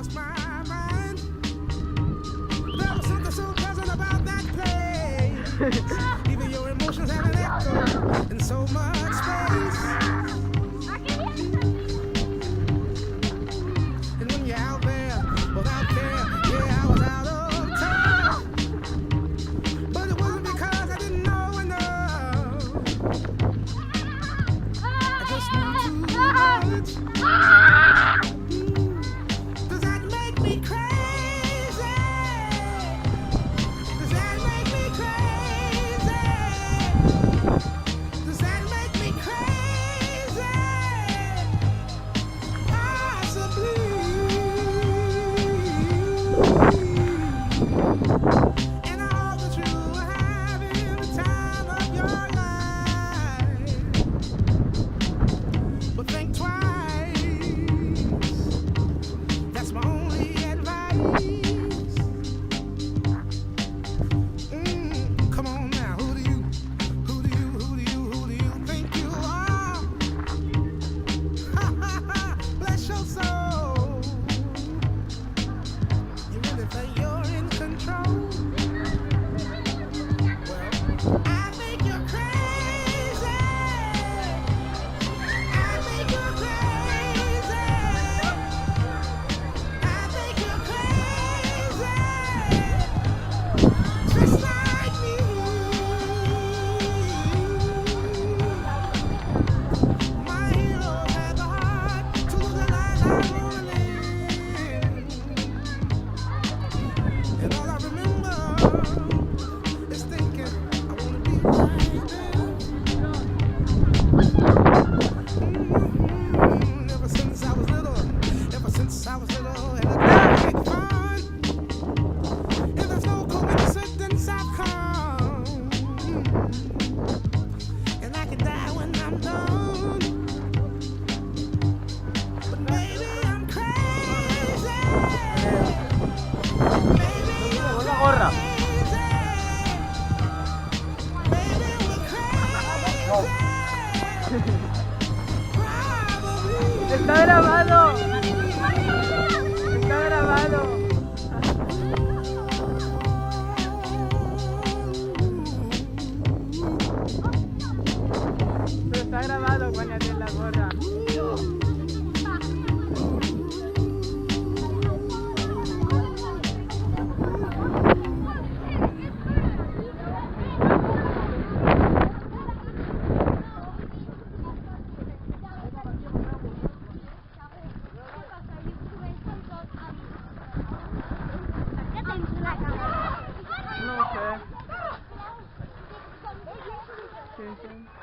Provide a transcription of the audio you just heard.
lost my mind. There was something so pleasant about that place. Even your emotions have an echo in so much space. And when you're out there without care, yeah, I was out of time. But it wasn't because I didn't know enough. I just knew too much. Does that make me crazy? Does that make me crazy? Does that make me crazy? Possibly. And I hope that you are having the time of your life. But think twice. That's my only advice. Come on now, who do you think you are? Bless your soul. You really think you're in control? Well, I think you're crazy. I think you're crazy. I think you're crazy. Just like me. My hero had the heart to live the life I wanna live. And all I remember is thinking I wanna be right there. Ever since I was little, and I like fun. If there's no coincidence, I've come. And I can die when I'm done. But maybe I'm crazy. Maybe you're crazy. Maybe we're crazy. Probably. Está grabado. Está grabado. Pero está grabado, póngate la gorra. No sé. Sí, sí.